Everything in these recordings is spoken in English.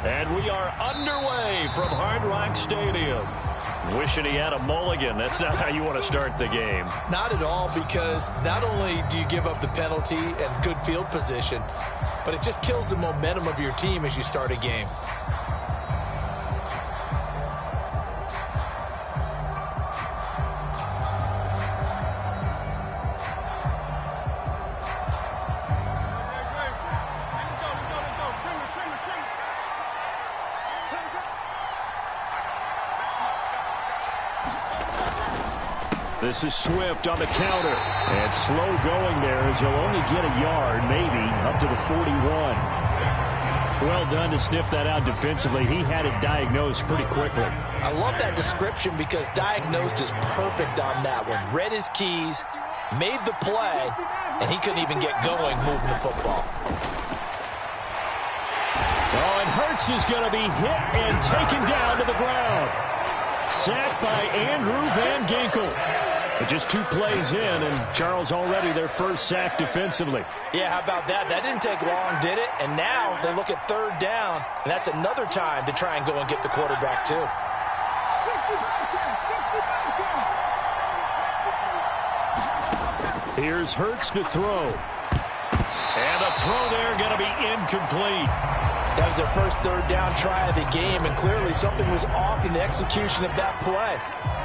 And we are underway from Hard Rock Stadium. Wishing he had a mulligan. That's not how you want to start the game. Not at all, because not only do you give up the penalty and good field position, but it just kills the momentum of your team as you start a game. This is Swift on the counter. And slow going there as he'll only get a yard, maybe, up to the 41. Well done to sniff that out defensively. He had it diagnosed pretty quickly. I love that description because diagnosed is perfect on that one. Read his keys, made the play, and he couldn't even get going moving the football. Oh, and Hurts is going to be hit and taken down to the ground. Sacked by Andrew Van Ginkel. But just 2 plays in, and Charles already their first sack defensively. Yeah, how about that? That didn't take long, did it? And now they look at 3rd down, and that's another time to try and go and get the quarterback, too. Here's Hurts to throw. And the throw there going to be incomplete. That was their first 3rd down try of the game, and clearly something was off in the execution of that play.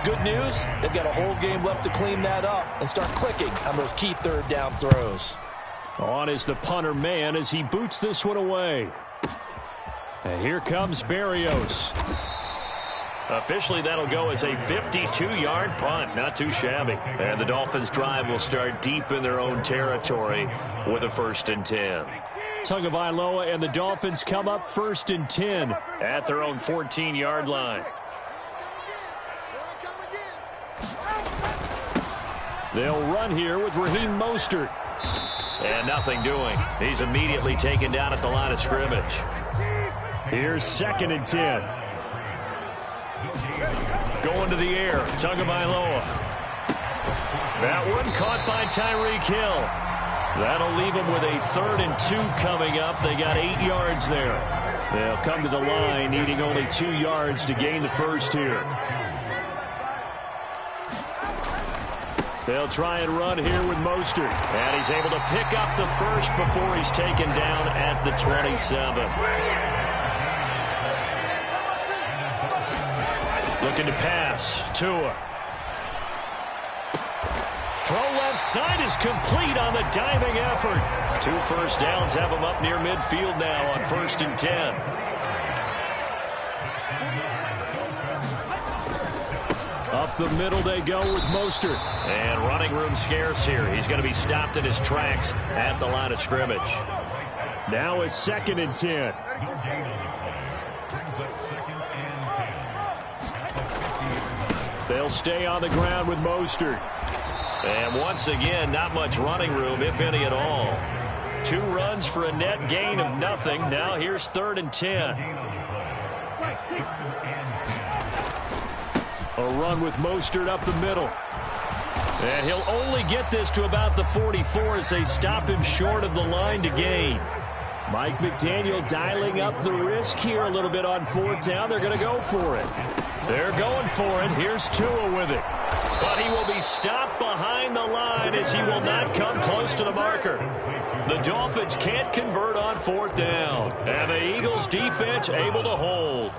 Good news, they've got a whole game left to clean that up and start clicking on those key 3rd down throws. On is the punter man as he boots this one away. And here comes Berrios. Officially, that'll go as a 52-yard punt. Not too shabby. And the Dolphins' drive will start deep in their own territory with a 1st and 10. Tagovailoa and the Dolphins come up 1st and 10 at their own 14-yard line. They'll run here with Raheem Mostert. And nothing doing. He's immediately taken down at the line of scrimmage. Here's 2nd and 10. Going to the air, Tagovailoa. That one caught by Tyreek Hill. That'll leave them with a 3rd and 2 coming up. They got 8 yards there. They'll come to the line needing only 2 yards to gain the first here. They'll try and run here with Mostert. And he's able to pick up the first before he's taken down at the 27. Looking to pass. Tua. Throw left side is complete on the diving effort. 2 first downs have him up near midfield now on 1st and 10. Up the middle they go with Mostert. And running room scarce here. He's going to be stopped in his tracks at the line of scrimmage. Now it's 2nd and 10. They'll stay on the ground with Mostert. And once again, not much running room, if any at all. 2 runs for a net gain of nothing. Now here's 3rd and 10. A run with Mostert up the middle. And he'll only get this to about the 44 as they stop him short of the line to gain. Mike McDaniel dialing up the risk here a little bit on 4th down. They're going to go for it. They're going for it. Here's Tua with it. But he will be stopped behind the line as he will not come close to the marker. The Dolphins can't convert on 4th down. And the Eagles defense able to hold.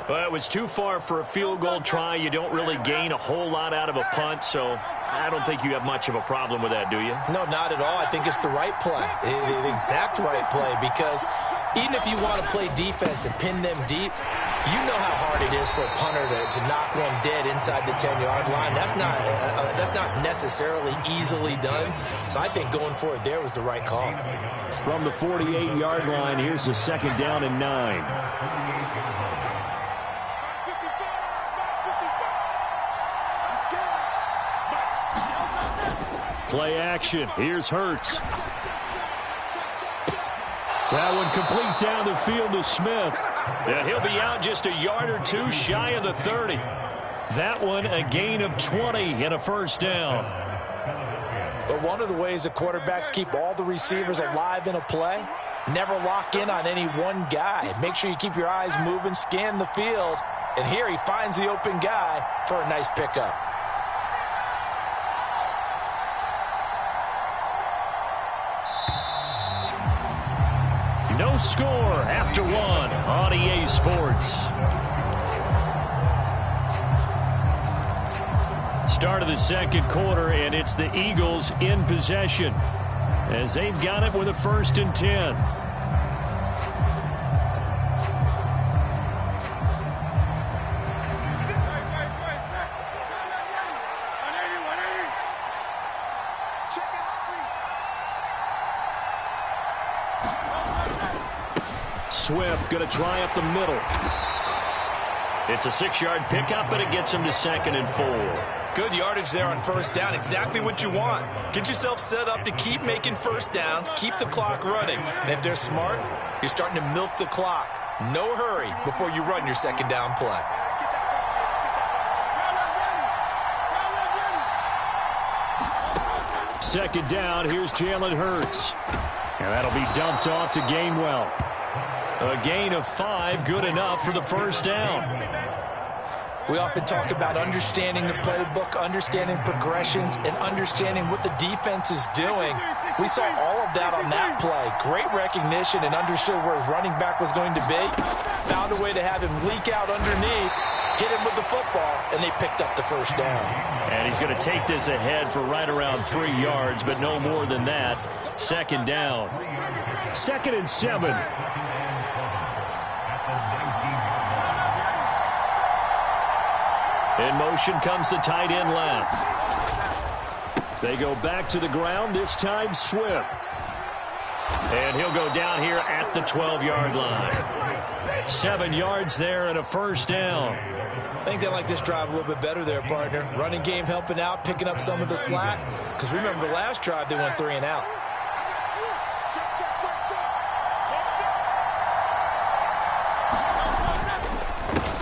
Well, it was too far for a field goal try. You don't really gain a whole lot out of a punt, so I don't think you have much of a problem with that, do you? No, not at all. I think it's the right play, the exact right play, because even if you want to play defense and pin them deep, you know how hard it is for a punter to knock one dead inside the 10-yard line. That's not necessarily easily done. So I think going for it there was the right call. From the 48-yard line, here's the 2nd down and 9. Play action. Here's Hurts. That one complete down the field to Smith. And he'll be out just a yard or 2 shy of the 30. That one a gain of 20 and a 1st down. But one of the ways that quarterbacks keep all the receivers alive in a play Never lock in on any one guy. Make sure you keep your eyes moving, scan the field. And here he finds the open guy for a nice pickup. No score after one on EA Sports. Start of the second quarter, and it's the Eagles in possession as they've got it with a 1st and 10. Swift going to try up the middle. It's a 6-yard pickup, and it gets him to 2nd and 4. Good yardage there on 1st down. Exactly what you want. Get yourself set up to keep making 1st downs, keep the clock running. And if they're smart, you're starting to milk the clock. No hurry before you run your 2nd down play. Second down, here's Jalen Hurts. And that'll be dumped off to Gainwell. A gain of 5, good enough for the 1st down. We often talk about understanding the playbook, understanding progressions, and understanding what the defense is doing. We saw all of that on that play. Great recognition and understood where his running back was going to be. Found a way to have him leak out underneath, hit him with the football, and they picked up the 1st down. And he's going to take this ahead for right around 3 yards, but no more than that. 2nd down. 2nd and 7. In motion comes the tight end left. They go back to the ground, this time Swift. And he'll go down here at the 12-yard line. 7 yards there and a 1st down. I think they like this drive a little bit better there, partner. Running game helping out, picking up some of the slack. Because remember the last drive, they went 3 and out.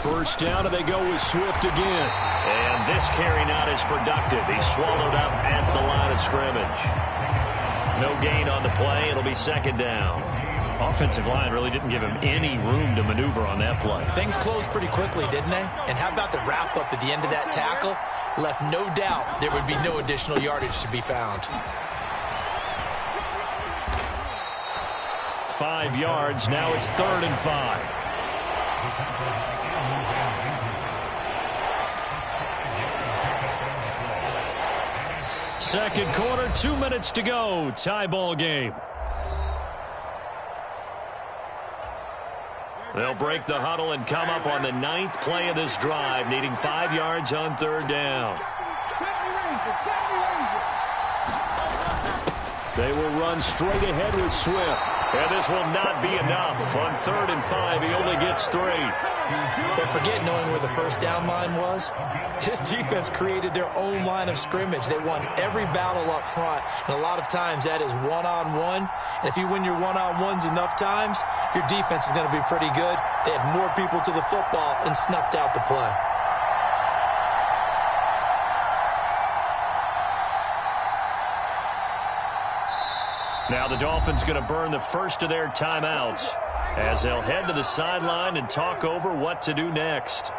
First down, and they go with Swift again. And this carry not as productive. He's swallowed up at the line of scrimmage. No gain on the play. It'll be 2nd down. Offensive line really didn't give him any room to maneuver on that play. Things closed pretty quickly, didn't they? And how about the wrap-up at the end of that tackle? Left no doubt there would be no additional yardage to be found. 5 yards. Now it's 3rd and 5. Second quarter, 2 minutes to go. Tie ball game. They'll break the huddle and come up on the 9th play of this drive, needing 5 yards on 3rd down. They will run straight ahead with Swift. And this will not be enough. On 3rd and 5, he only gets 3. But forget knowing where the 1st down line was. This defense created their own line of scrimmage. They won every battle up front. And a lot of times that is one-on-one. And if you win your one-on-ones enough times, your defense is going to be pretty good. They had more people to the football and snuffed out the play. Now the Dolphins going to burn the first of their timeouts as they'll head to the sideline and talk over what to do next.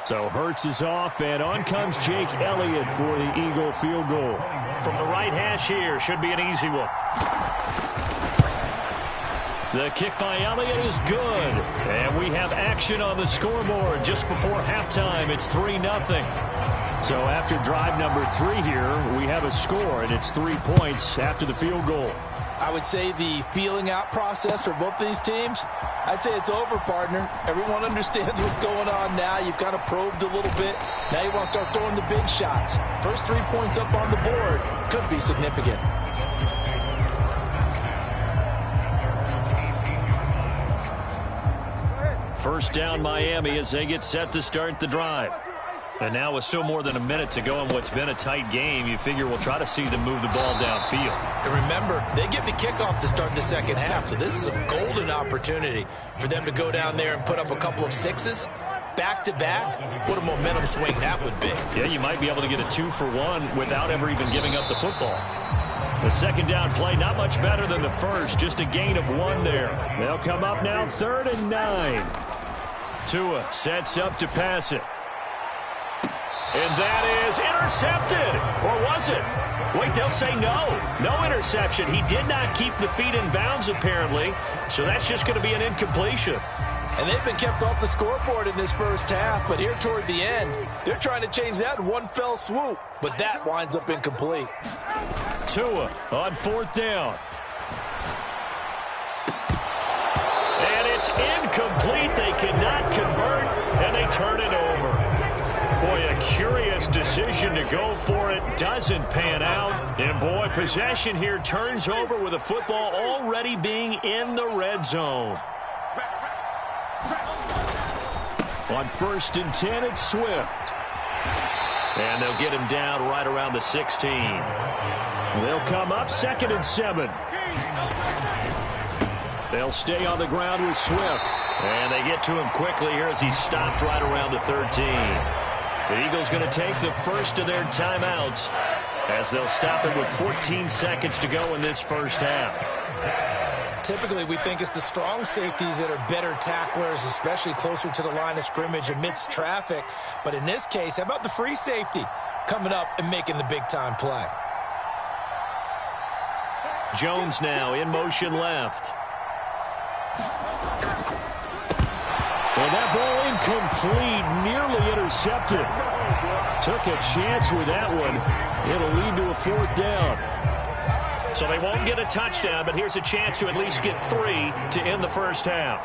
So Hurts is off, and on comes Jake Elliott for the Eagle field goal. From the right hash here, should be an easy one. The kick by Elliott is good. And we have action on the scoreboard just before halftime. It's 3-0. So after drive number 3 here, we have a score, and it's 3 points after the field goal. I would say the feeling out process for both these teams, I'd say it's over, partner. Everyone understands what's going on now. You've kind of probed a little bit. Now you want to start throwing the big shots. First 3 points up on the board could be significant. First down Miami as they get set to start the drive. And now with still more than a minute to go in what's been a tight game, you figure we'll try to see them move the ball downfield. And remember, they get the kickoff to start the second half, so this is a golden opportunity for them to go down there and put up a couple of sixes back-to-back. What a momentum swing that would be. Yeah, you might be able to get a 2-for-1 without ever even giving up the football. The second down play, not much better than the first, just a gain of 1 there. They'll come up now 3rd and 9. Tua sets up to pass it. And that is intercepted. Or was it? Wait, they'll say no. No interception. He did not keep the feet in bounds, apparently. So that's just going to be an incompletion. And they've been kept off the scoreboard in this first half, but here toward the end, they're trying to change that in one fell swoop. But that winds up incomplete. Tua on 4th down. And it's incomplete. They cannot convert, and they turn it over. Boy, a curious decision to go for it. Doesn't pan out. And, boy, possession here turns over with the football already being in the red zone. On 1st and 10, it's Swift. And they'll get him down right around the 16. They'll come up 2nd and 7. They'll stay on the ground with Swift. And they get to him quickly here as he stopped right around the 13. The Eagles going to take the first of their timeouts as they'll stop it with 14 seconds to go in this first half. Typically, we think it's the strong safeties that are better tacklers, especially closer to the line of scrimmage amidst traffic. But in this case, how about the free safety coming up and making the big-time play? Jones now in motion left. And that ball incomplete, nearly intercepted. Took a chance with that one. It'll lead to a 4th down. So they won't get a touchdown, but here's a chance to at least get 3 to end the first half.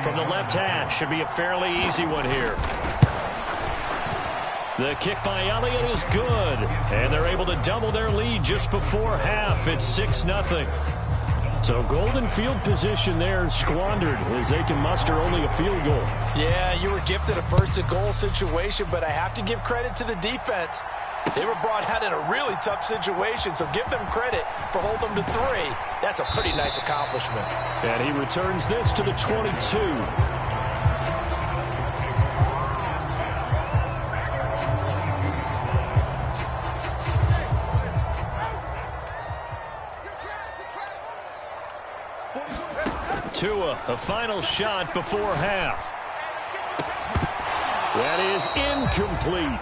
From the left hash, should be a fairly easy one here. The kick by Elliott is good, and they're able to double their lead just before half. It's 6-0. So golden field position there squandered as they can muster only a field goal. Yeah, you were gifted a 1st-and-goal situation, but I have to give credit to the defense. They were brought out in a really tough situation, so give them credit for holding them to 3. That's a pretty nice accomplishment. And he returns this to the 22. Tua, a final shot before half. That is incomplete.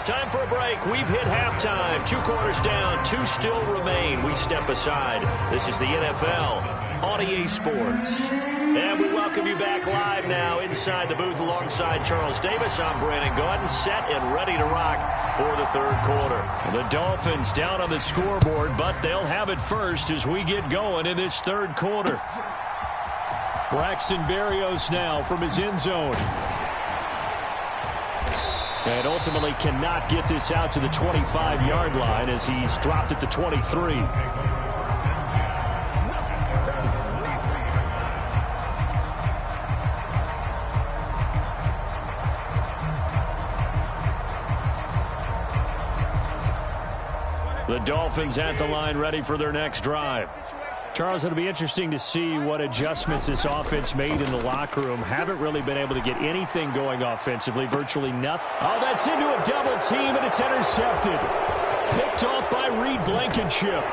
Time for a break. We've hit halftime. 2 quarters down. 2 still remain. We step aside. This is the NFL on EA Sports. And we welcome you back live now inside the booth alongside Charles Davis. I'm Brandon Gaudin, set and ready to rock for the 3rd quarter. The Dolphins down on the scoreboard, but they'll have it first as we get going in this 3rd quarter. Braxton Berrios now from his end zone. And ultimately cannot get this out to the 25-yard line as he's dropped at the 23. The Dolphins at the line ready for their next drive. Charles, it'll be interesting to see what adjustments this offense made in the locker room. Haven't really been able to get anything going offensively, virtually nothing. Oh, that's into a double team, and it's intercepted. Picked off by Reed Blankenship.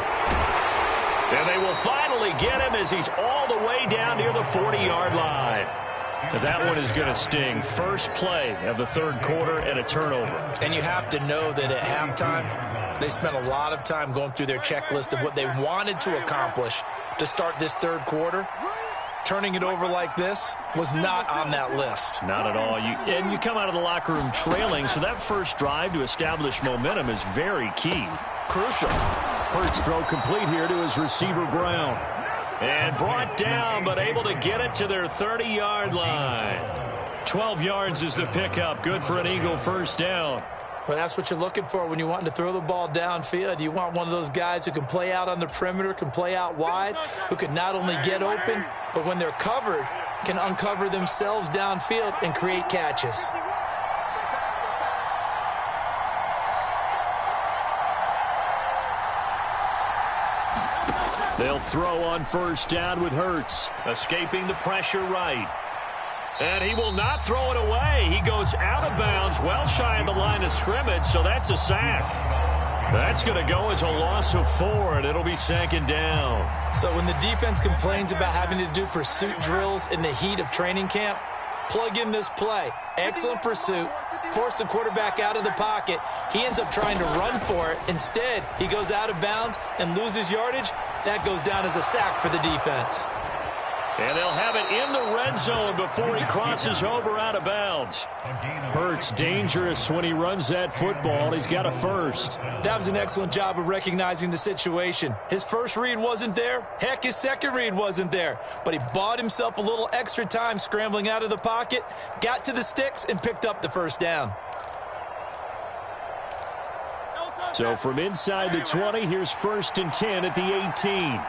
And they will finally get him as he's all the way down near the 40-yard line. That one is going to sting. First play of the 3rd quarter and a turnover. And you have to know that at halftime, they spent a lot of time going through their checklist of what they wanted to accomplish to start this 3rd quarter. Turning it over like this was not on that list. Not at all. And you come out of the locker room trailing, so that first drive to establish momentum is very key. Crucial. Hurts throw complete here to his receiver, Brown. And brought down, but able to get it to their 30-yard line. 12 yards is the pickup. Good for an Eagle first down. Well, that's what you're looking for when you want to throw the ball downfield. You want one of those guys who can play out on the perimeter, can play out wide, who can not only get open, but when they're covered, can uncover themselves downfield and create catches. They'll throw on first down with Hurts. Escaping the pressure right. And he will not throw it away. He goes out of bounds, well shy of the line of scrimmage, so that's a sack. That's going to go as a loss of 4, and it'll be 2nd down. So when the defense complains about having to do pursuit drills in the heat of training camp, plug in this play. Excellent pursuit. Force the quarterback out of the pocket. He ends up trying to run for it. Instead, he goes out of bounds and loses yardage. That goes down as a sack for the defense. And they'll have it in the red zone before he crosses over out of bounds. Hurts dangerous when he runs that football. He's got a first. That was an excellent job of recognizing the situation. His first read wasn't there. Heck, his second read wasn't there. But he bought himself a little extra time scrambling out of the pocket, got to the sticks, and picked up the first down. So from inside the 20, here's 1st and 10 at the 18.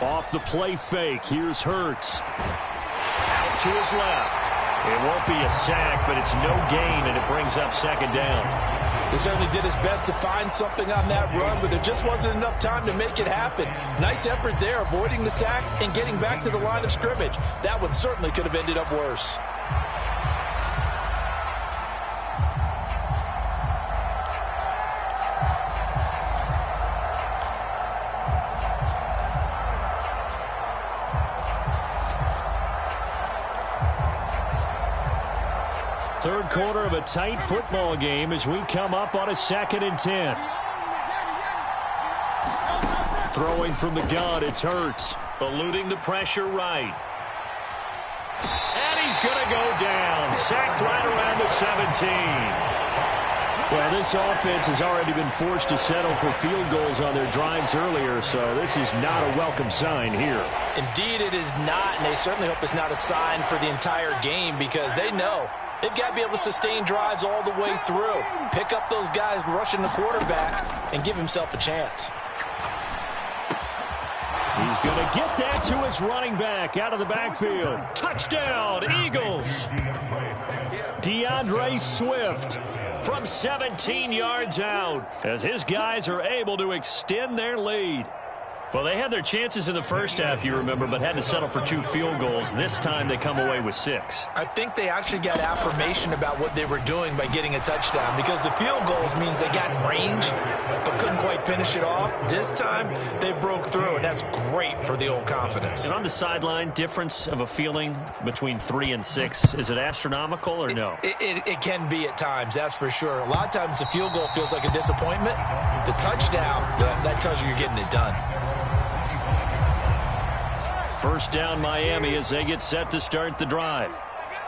Off the play fake, here's Hurts. Out to his left. It won't be a sack, but it's no gain, and it brings up 2nd down. He certainly did his best to find something on that run, but there just wasn't enough time to make it happen. Nice effort there, avoiding the sack and getting back to the line of scrimmage. That one certainly could have ended up worse. Third quarter of a tight football game as we come up on a 2nd and 10. Throwing from the gun, it's Hurts. Eluding the pressure right. And he's going to go down. Sacked right around the 17. Well, this offense has already been forced to settle for field goals on their drives earlier, so this is not a welcome sign here. Indeed, it is not, and they certainly hope it's not a sign for the entire game because they know they've got to be able to sustain drives all the way through. Pick up those guys rushing the quarterback and give himself a chance. He's going to get that to his running back out of the backfield. Touchdown, Eagles. DeAndre Swift from 17 yards out as his guys are able to extend their lead. Well, they had their chances in the first half, you remember, but had to settle for 2 field goals. This time they come away with 6. I think they actually got affirmation about what they were doing by getting a touchdown because the field goals means they got in range but couldn't quite finish it off. This time they broke through, and that's great for the old confidence. And on the sideline, difference of a feeling between 3 and 6, is it astronomical or no? It can be at times, that's for sure. A lot of times the field goal feels like a disappointment. The touchdown, that tells you you're getting it done. First down Miami as they get set to start the drive.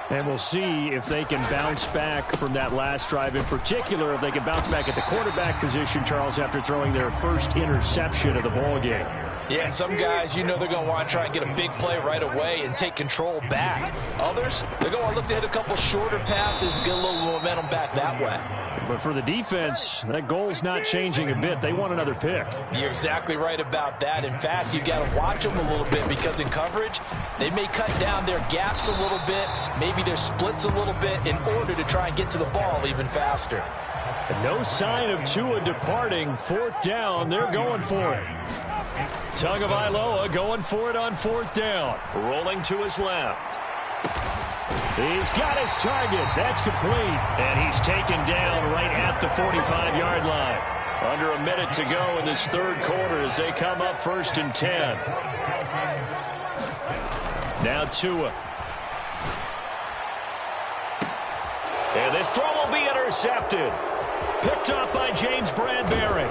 And we'll see if they can bounce back from that last drive. In particular, if they can bounce back at the quarterback position, Charles, after throwing their first interception of the ballgame. Yeah, and some guys, you know they're going to want to try and get a big play right away and take control back. Others, they're going to look to hit a couple shorter passes, get a little momentum back that way. But for the defense, that goal's not changing a bit. They want another pick. You're exactly right about that. In fact, you've got to watch them a little bit because in coverage, they may cut down their gaps a little bit, maybe their splits a little bit in order to try and get to the ball even faster. And no sign of Tua departing. 4th down, they're going for it. Tagovailoa going for it on 4th down. Rolling to his left. He's got his target. That's complete. And he's taken down right at the 45-yard line. Under a minute to go in this third quarter as they come up 1st and 10. Now Tua. And this throw will be intercepted. Picked up by James Bradbury.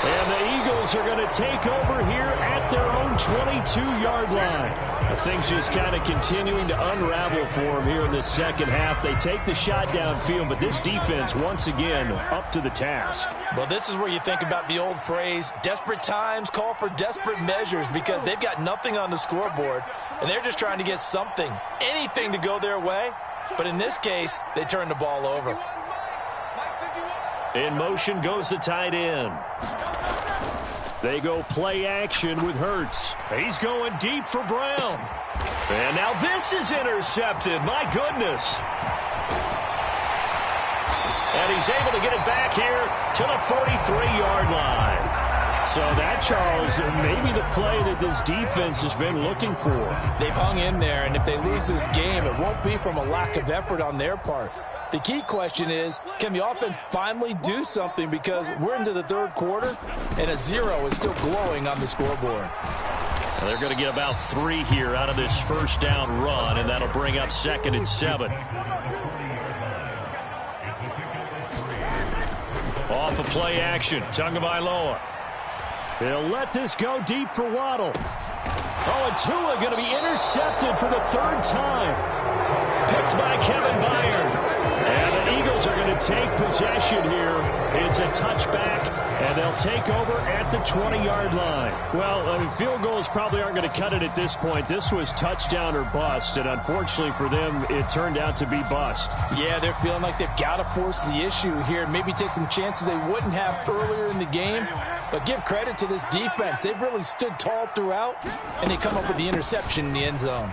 And the Eagles are going to take over here at their own 22-yard line. Things just kind of continuing to unravel for them here in the second half. They take the shot downfield, but this defense, once again, up to the task. Well, this is where you think about the old phrase, desperate times call for desperate measures, because they've got nothing on the scoreboard, and they're just trying to get something, anything to go their way. But in this case, they turn the ball over. In motion goes the tight end. They go play action with Hurts. He's going deep for Brown. And now this is intercepted. My goodness. And And he's able to get it back here to the 43-yard line. So that, Charles, maybe the play that this defense has been looking for. They've hung in there, and if they lose this game, it won't be from a lack of effort on their part. The key question is, can the offense finally do something? Because we're into the third quarter, and a 0 is still glowing on the scoreboard. And they're going to get about 3 here out of this first down run, and that'll bring up 2nd and 7. Off of play action, Tagovailoa. He'll let this go deep for Waddle. Oh, and Tua going to be intercepted for the 3rd time. Picked by Kevin Byard. And the Eagles are going to take possession here. It's a touchback, and they'll take over at the 20-yard line. Well, I mean, field goals probably aren't going to cut it at this point. This was touchdown or bust, and unfortunately for them, it turned out to be bust. Yeah, they're feeling like they've got to force the issue here and maybe take some chances they wouldn't have earlier in the game. But give credit to this defense. They've really stood tall throughout, and they come up with the interception in the end zone.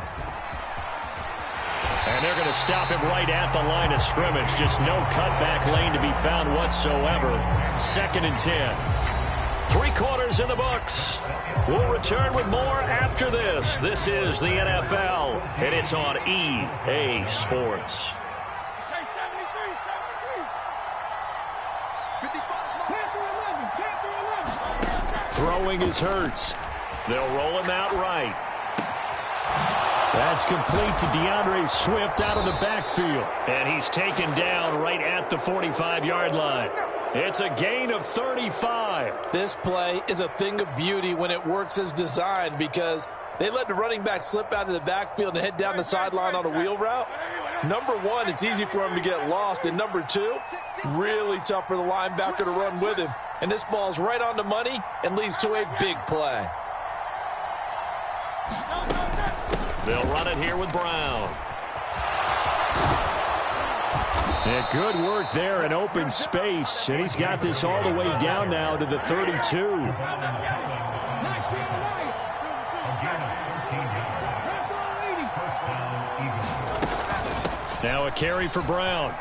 And they're going to stop him right at the line of scrimmage. Just no cutback lane to be found whatsoever. 2nd and 10. 3 quarters in the books. We'll return with more after this. This is the NFL, and it's on EA Sports. Throwing is Hurts. They'll roll him out right. That's complete to DeAndre Swift out of the backfield. And he's taken down right at the 45-yard line. It's a gain of 35. This play is a thing of beauty when it works as designed because they let the running back slip out of the backfield and head down the sideline on a wheel route. Number 1, it's easy for him to get lost. And number 2, really tough for the linebacker to run with him. And this ball's right on the money and leads to a big play. They'll run it here with Brown. Yeah, good work there in open space. And he's got this all the way down now to the 32. Now a carry for Brown.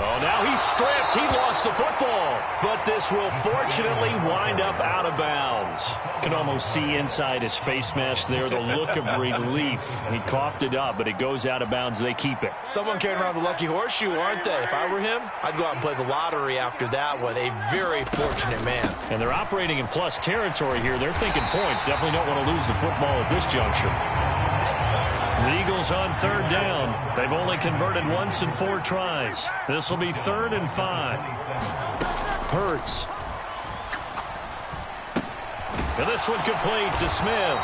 Oh, now he's stripped. He lost the football. But this will fortunately wind up out of bounds. Can almost see inside his face mask there the look of relief. He coughed it up, but it goes out of bounds. They keep it. Someone carrying around the lucky horseshoe, aren't they? If I were him, I'd go out and play the lottery after that one. A very fortunate man. And they're operating in plus territory here. They're thinking points. Definitely don't want to lose the football at this juncture. The Eagles on 3rd down. They've only converted once in 4 tries. This will be 3rd and 5. Hurts. And this one complete to Smith.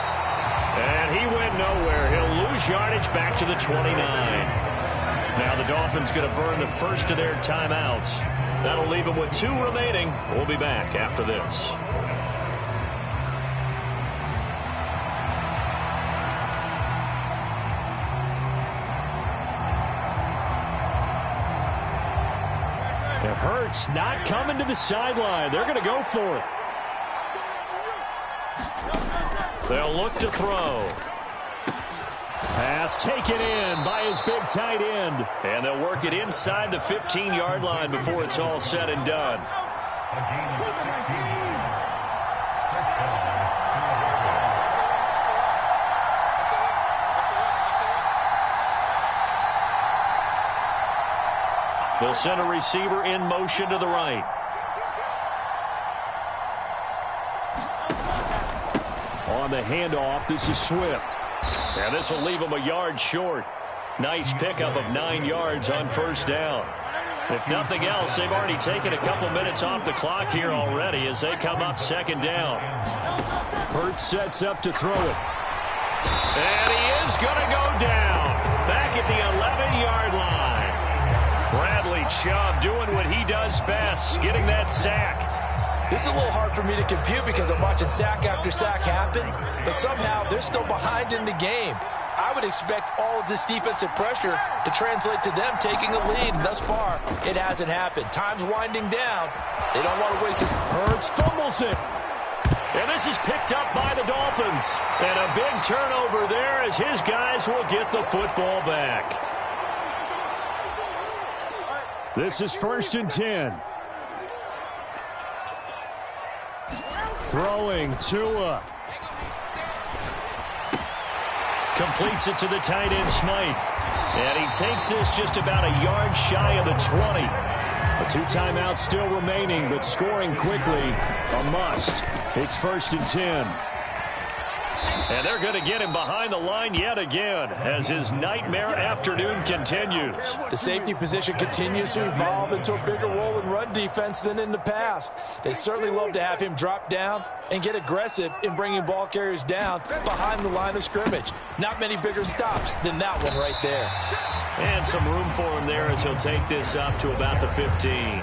And he went nowhere. He'll lose yardage back to the 29. Now the Dolphins going to burn the first of their timeouts. That'll leave them with 2 remaining. We'll be back after this. Hurts not coming to the sideline. They're going to go for it. They'll look to throw. Pass taken in by his big tight end. And they'll work it inside the 15-yard line before it's all said and done. They'll send a receiver in motion to the right. On the handoff, this is Swift. And this will leave him a yard short. Nice pickup of 9 yards on 1st down. If nothing else, they've already taken a couple minutes off the clock here already as they come up 2nd down. Hurts sets up to throw it. And he is going to go down. Back at the 11-yard line. Bradley Chubb doing what he does best, getting that sack. This is a little hard for me to compute because I'm watching sack after sack happen, but somehow they're still behind in the game. I would expect all of this defensive pressure to translate to them taking a lead, and thus far, it hasn't happened. Time's winding down. They don't want to waste this. Hurts fumbles it. And this is picked up by the Dolphins. And a big turnover there as his guys will get the football back. This is 1st and 10. Throwing Tua. Completes it to the tight end, Smythe. And he takes this just about a yard shy of the 20. A 2 timeouts still remaining, but scoring quickly, a must. It's 1st and 10. And they're going to get him behind the line yet again as his nightmare afternoon continues. The safety position continues to evolve into a bigger role in run defense than in the past. They certainly love to have him drop down and get aggressive in bringing ball carriers down behind the line of scrimmage. Not many bigger stops than that one right there. And some room for him there as he'll take this up to about the 15.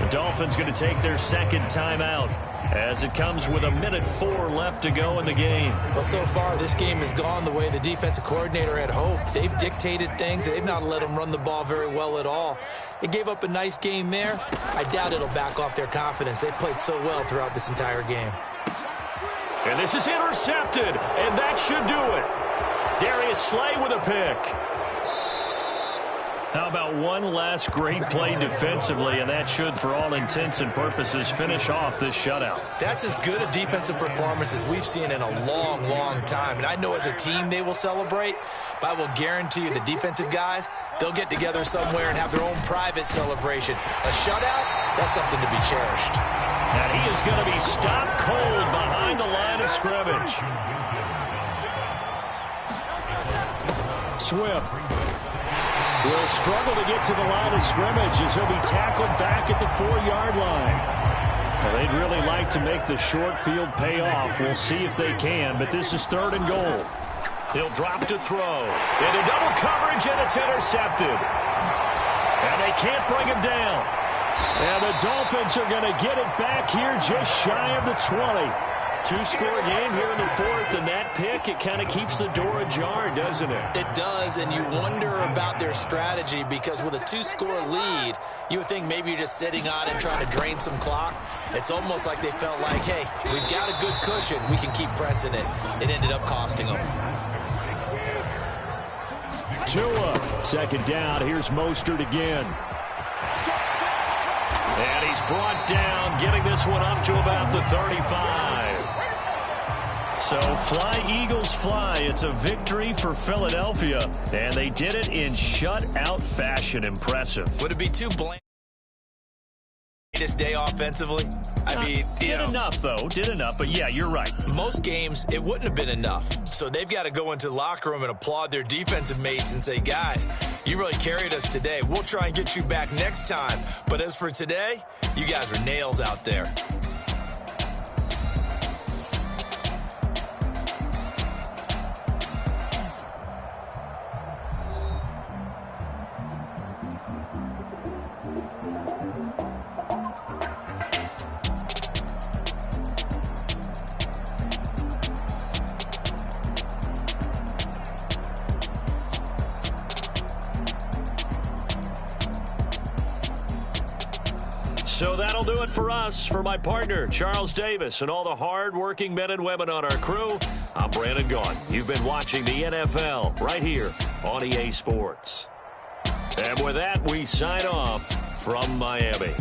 The Dolphins going to take their second timeout as it comes with 1:04 left to go in the game. Well, so far, this game has gone the way the defensive coordinator had hoped. They've dictated things. They've not let them run the ball very well at all. They gave up a nice game there. I doubt it'll back off their confidence. They played so well throughout this entire game. And this is intercepted, and that should do it. Darius Slay with a pick. How about one last great play defensively, and that should, for all intents and purposes, finish off this shutout. That's as good a defensive performance as we've seen in a long, long time. And I know as a team they will celebrate, but I will guarantee you the defensive guys, they'll get together somewhere and have their own private celebration. A shutout, that's something to be cherished. And he is going to be stopped cold behind the line of scrimmage. Swift will struggle to get to the line of scrimmage as he'll be tackled back at the 4-yard line. Well, they'd really like to make the short field pay off. We'll see if they can, but this is 3rd and goal. He'll drop to throw. Into double coverage, and it's intercepted. And they can't bring him down. And the Dolphins are going to get it back here just shy of the 20. 2-score game here in the 4th, and that pick, it kind of keeps the door ajar, doesn't it? It does, and you wonder about their strategy because with a 2-score lead, you would think maybe you're just sitting on and trying to drain some clock. It's almost like they felt like, hey, we've got a good cushion. We can keep pressing it. It ended up costing them. Tua, 2nd down. Here's Mostert again. And he's brought down, getting this one up to about the 35. So fly, Eagles, fly. It's a victory for Philadelphia, and they did it in shutout fashion. Impressive. Would it be too bland? This day offensively? I mean, did enough, though. Did enough, but yeah, you're right. Most games, it wouldn't have been enough. So they've got to go into the locker room and applaud their defensive mates and say, guys, you really carried us today. We'll try and get you back next time. But as for today, you guys are nails out there. So that'll do it for us. For my partner, Charles Davis, and all the hard-working men and women on our crew, I'm Brandon Gaughan. You've been watching the NFL right here on EA Sports. And with that, we sign off from Miami.